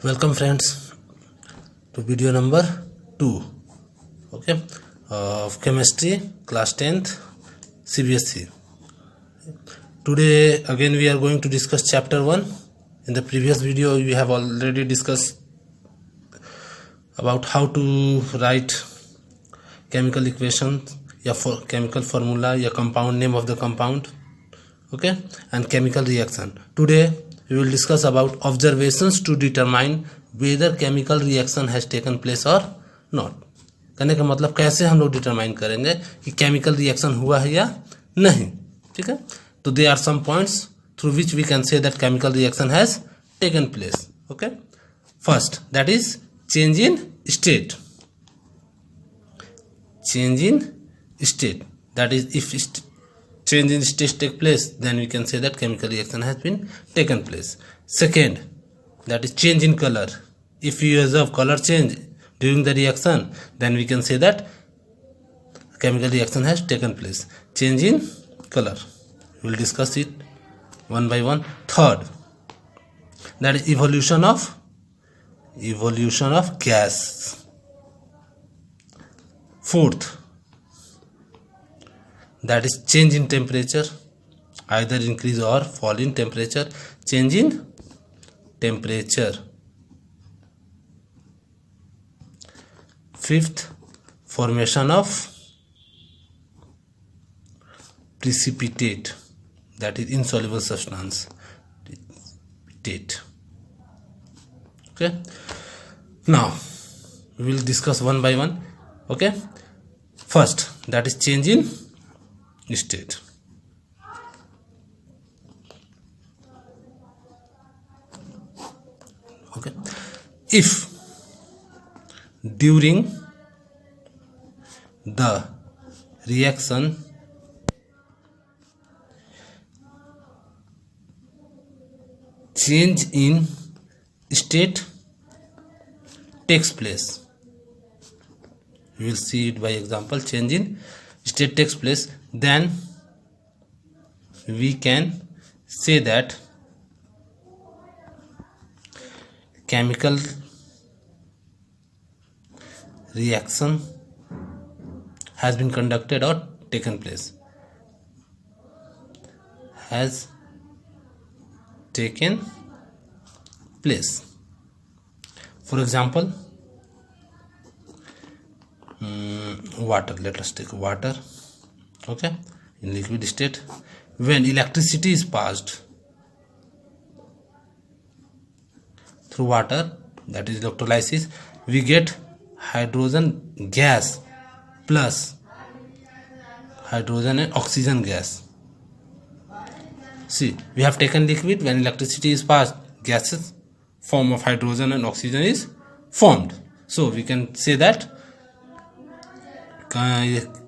Welcome friends to video number 2 okay of chemistry class 10th CBSE. Today again we are going to discuss chapter 1. In the previous video we have already discussed about how to write chemical equations या chemical formula या compound name of the compound, okay, and chemical reaction. Today we will discuss about observations to determine whether chemical reaction has taken place or not. कहने का मतलब कैसे हम लोग determine करेंगे कि केमिकल रिएक्शन हुआ है या नहीं. ठीक है, तो they are some points through which we can say that chemical reaction has taken place. Okay, first that is change in state. Change in state, that is if change in state take place, then we can say that chemical reaction has been taken place. Second, that is change in color. If you observe color change during the reaction, then we can say that chemical reaction has taken place. Change in color, we will discuss it one by one. Third, that is evolution of gas. Fourth, that is change in temperature, either increase or fall in temperature. Change in temperature. Fifth, formation of precipitate, that is insoluble substance. Precipitate. Okay, now we will discuss one by one. Okay, first that is change in state. Okay, if during the reaction change in state takes place, we will see it by example. Change in state takes place, then we can say that chemical reaction has been conducted or taken place. Has taken place. For example, water. Let us take water. Okay, in liquid state, when electricity is passed through water, that is electrolysis, we get hydrogen gas plus hydrogen and oxygen gas. See, we have taken liquid. When electricity is passed, gases form of hydrogen and oxygen is formed. So we can say that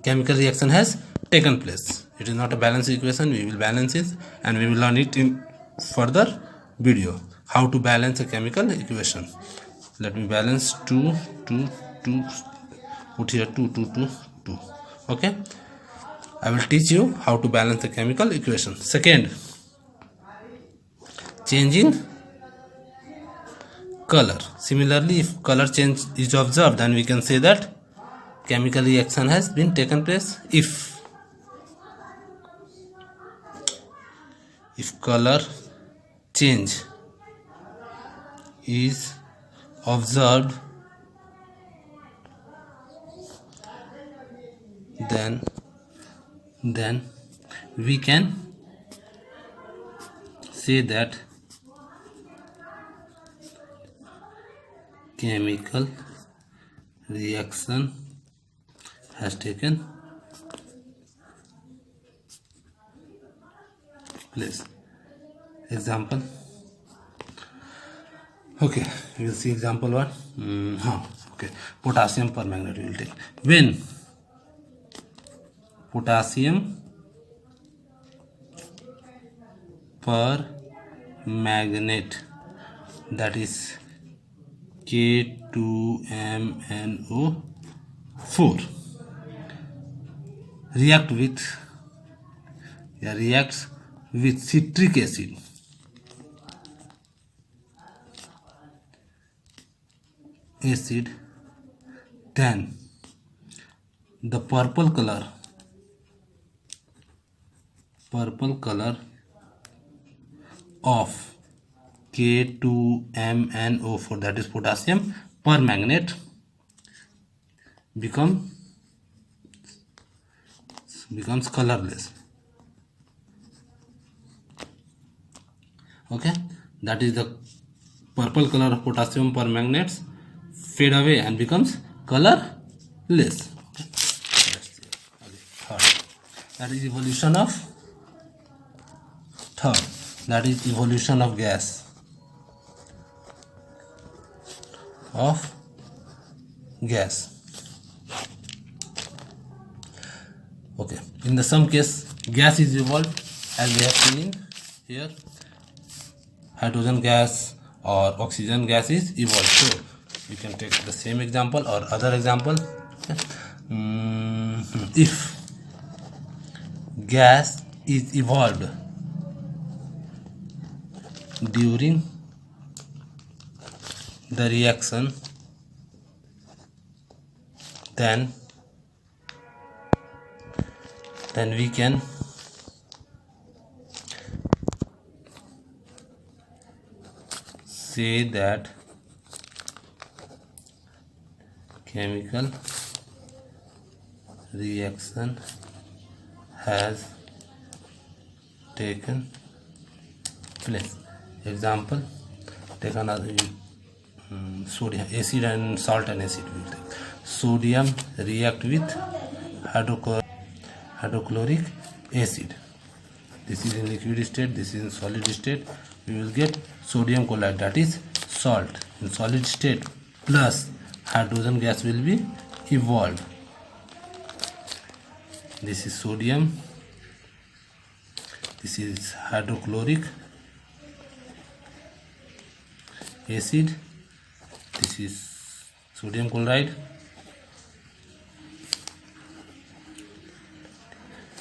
chemical reaction has taken place. It is not a balanced equation. We will balance it and we will learn it in further video, how to balance a chemical equation. Let me balance 2 2 2, put here 2 2 2 2. Okay, I will teach you how to balance a chemical equation. Second, change in color. Similarly, if color change is observed, then we can say that chemical reaction has been taken place. If color change is observed, then we can say that chemical reaction has taken place. Example. Okay, we will see example one. Okay, potassium permanganate we will take. When potassium permanganate, that is K2MnO4, reacts with citric acid, acid, then the purple color of K2MnO4, that is potassium permanganate, becomes colorless. Okay, that is the purple color of potassium permanganate fade away and becomes colorless. Third, that is evolution of gas Okay, in some case gas is evolved, as we have seen in here. Hydrogen gas or oxygen gas is evolved. So we can take the same example or other example. If gas is evolved during the reaction, then we can say that chemical reaction has taken place. Example, take another sodium, acid and salt and acid. We will take sodium react with hydrochloric acid. This is in liquid state, this is in solid state. We will get sodium chloride, that is salt, in solid state, plus hydrogen gas will be evolved. This is sodium, this is hydrochloric acid, this is sodium chloride,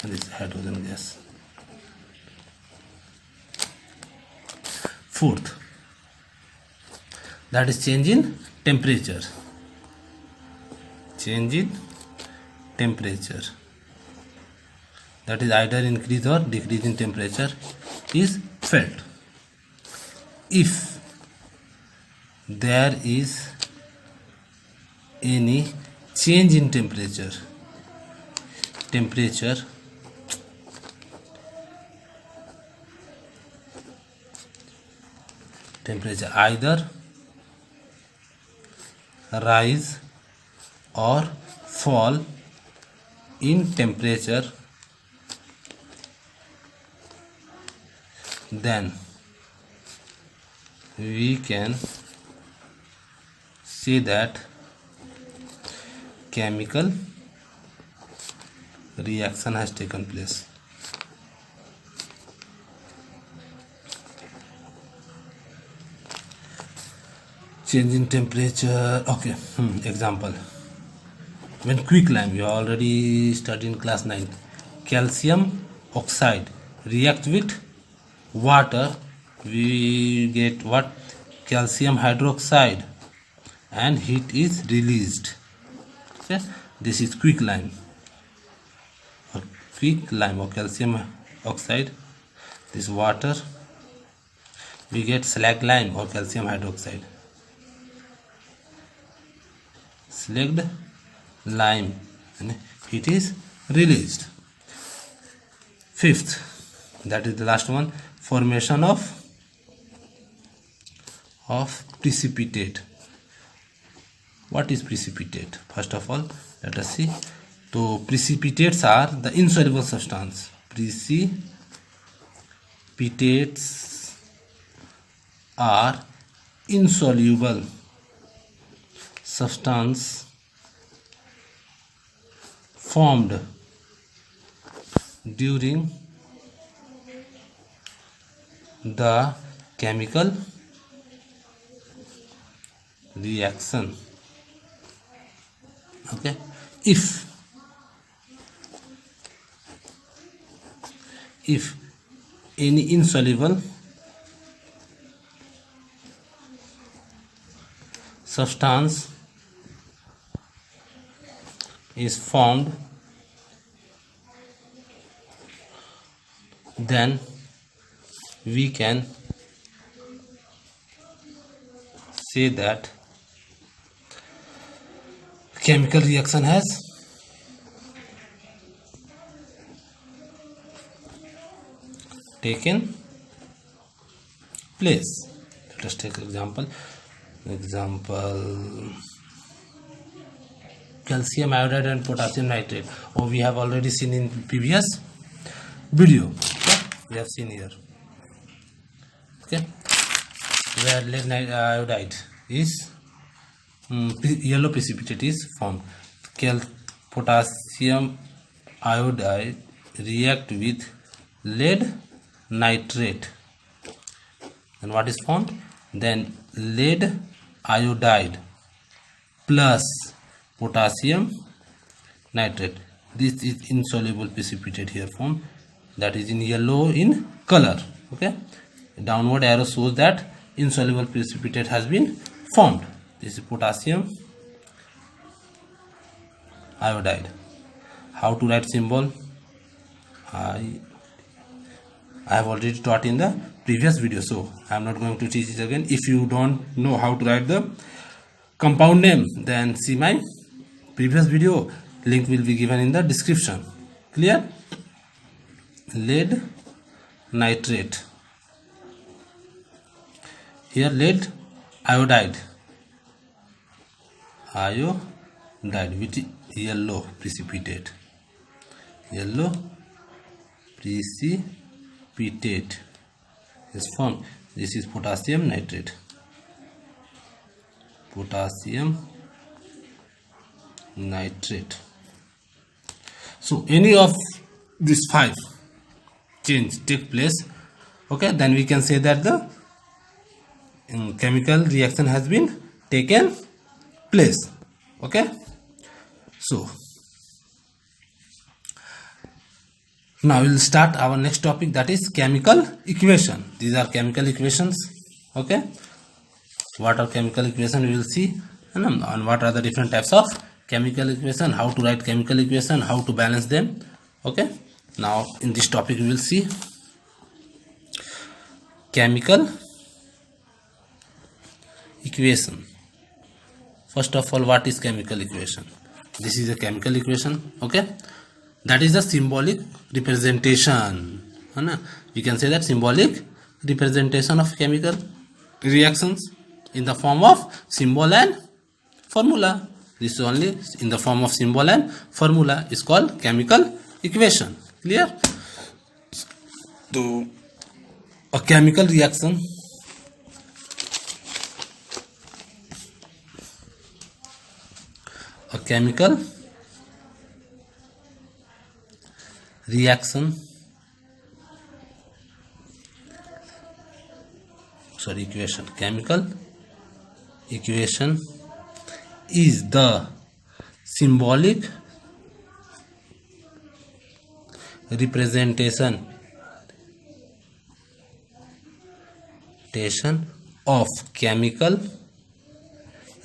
and this is hydrogen gas. Fourth, that is change in temperature. That is either increase or decrease in temperature is felt. If there is any change in temperature either rise or fall in temperature, then we can say that chemical reaction has taken place. Change in temperature. Okay, example, when quicklime, you already studied in class 9, calcium oxide react with water, we get what? Calcium hydroxide, and heat is released. Okay, this is quicklime or calcium oxide. This water, we get slag lime or calcium hydroxide. Slagged lime, and heat is released. Fifth, that is the last one, formation of precipitate. What is precipitate? First of all, let us see. So precipitates are the insoluble substance. Precipitates are insoluble substance formed during the chemical reaction. Okay, if any insoluble substance is formed, then we can say that chemical reaction has taken place. Let us take example. Calcium iodide and potassium nitrate. Oh, we have already seen in previous video. Okay? We have seen here. Okay, where lead iodide is yellow precipitate is formed. Potassium iodide react with lead nitrate, and what is formed? Then lead iodide plus potassium nitrate. This is insoluble precipitate here formed, that is in yellow in color. Okay, downward arrow shows that insoluble precipitate has been formed. This is potassium iodide. How to write symbol? I have already taught in the previous video, so I am not going to teach it again. If you don't know how to write the compound name, then see my previous video. Link will be given in the description. Clear? Lead nitrate. Here lead iodide with yellow precipitate. Yellow precipitate is formed. This is potassium nitrate. Potassium nitrate. So any of these 5 change take place, okay, then we can say that the chemical reaction has been taken place. Okay, so now we will start our next topic, that is chemical equation. These are chemical equations. Okay, what are chemical equation we will see, and what are the different types of chemical equation, how to write chemical equation, how to balance them. Okay, now in this topic we will see chemical equation. First of all, what is chemical equation? This is a chemical equation. Okay, that is a symbolic representation. We can say that symbolic representation of chemical reactions in the form of symbol and formula. This is only in the form of symbol and formula is called chemical equation. Clear? So a chemical reaction equation. Chemical equation is the symbolic representation of chemical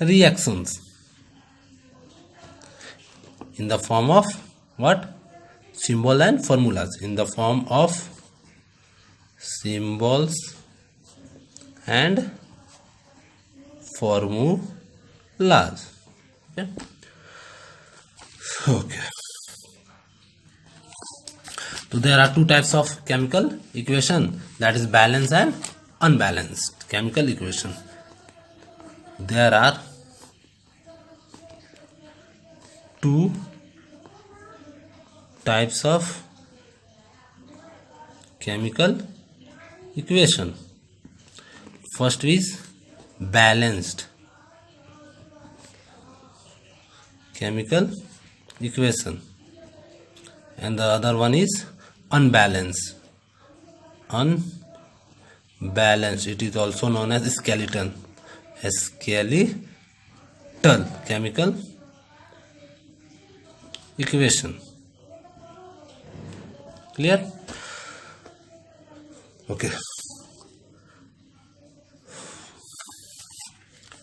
reactions in the form of what? Symbol and formulas. In the form of symbols and formulas. Okay. So there are 2 types of chemical equation, that is balanced and unbalanced chemical equation. There are 2 types of chemical equation. First is balanced chemical equation, and the other one is unbalanced. It is also known as skeletal chemical equation. Clear? Okay.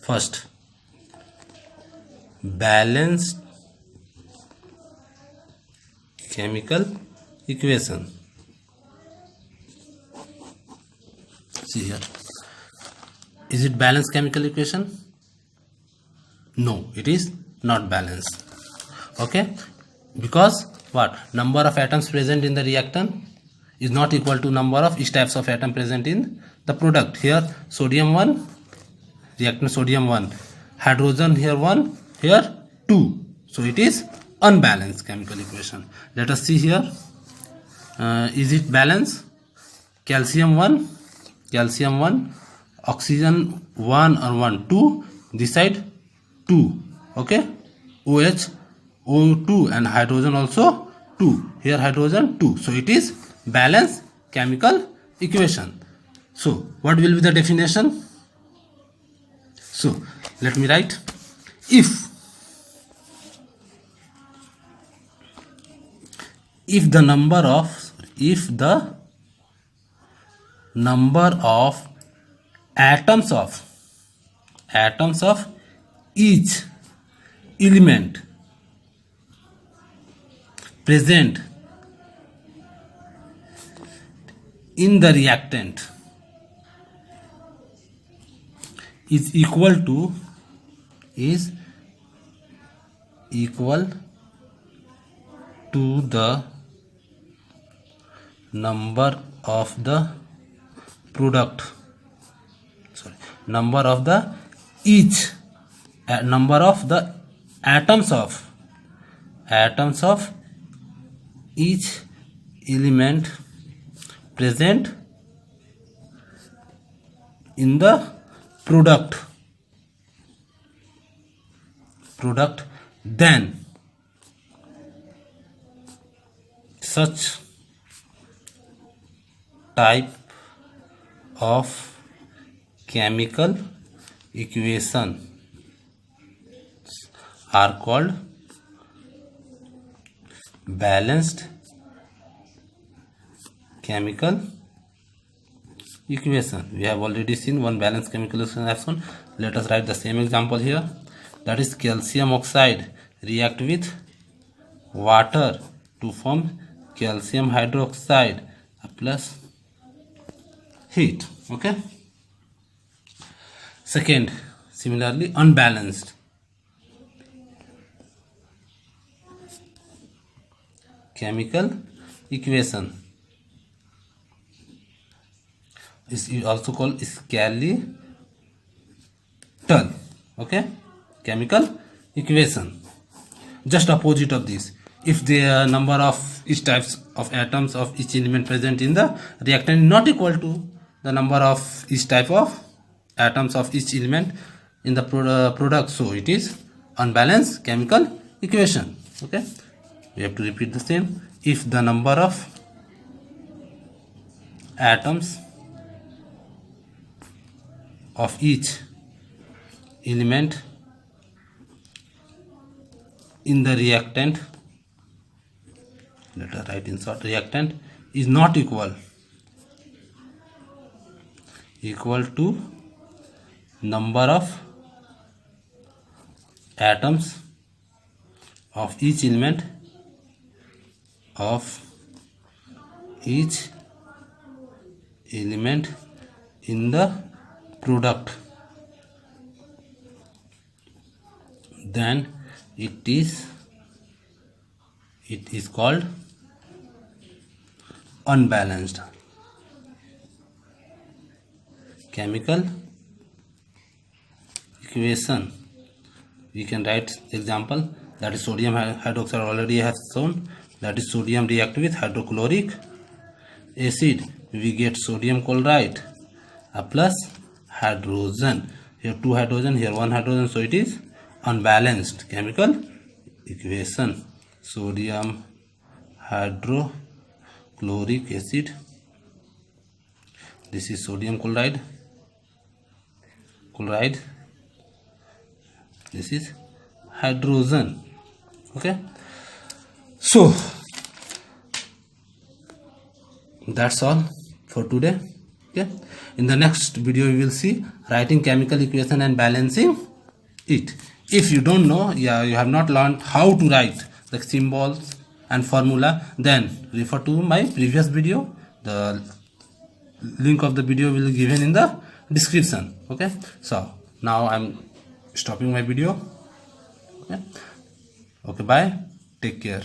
First, balanced chemical equation. See here, is it balanced chemical equation? No, it is not balanced. Okay, because what, number of atoms present in the reactant is not equal to number of each types of atom present in the product. Here sodium 1, reactant sodium 1, hydrogen here 1, here 2, so it is unbalanced chemical equation. Let us see here, is it balanced? Calcium 1, oxygen 1 or 1, 2, this side 2, okay, OH O2 and hydrogen also 2, here hydrogen 2, so it is balanced chemical equation. So what will be the definition? So let me write, if the number of atoms of each element present in the reactant is equal to the number of the product, number of the atoms of each element present in the product, then such type of chemical equation are called balanced chemical equation. We have already seen one balanced chemical equation. Let us write the same example here. That is, calcium oxide react with water to form calcium hydroxide plus heat. Okay. Second, similarly, unbalanced chemical equation is also called skeletal. Okay, chemical equation. Just opposite of this. If the number of each types of atoms of each element present in the reactant is not equal to the number of each type of atoms of each element in the product, so it is unbalanced chemical equation. Okay, we have to repeat the same. If the number of atoms of each element in the reactant, let us write in short, reactant is not equal to number of atoms of each element in the product, then it is called unbalanced chemical equation. We can write example, that is sodium hydroxide, already have shown, that is sodium react with hydrochloric acid, we get sodium chloride plus hydrogen, here 2 hydrogen, here 1 hydrogen, so it is unbalanced chemical equation. Sodium hydrochloric acid, this is sodium chloride, this is hydrogen. Okay, so that's all for today. Okay, in the next video we will see writing chemical equation and balancing it. If you don't know, you have not learned how to write the symbols and formula, then refer to my previous video. The link of the video will be given in the description. Okay, so now I'm stopping my video. Okay, bye, take care.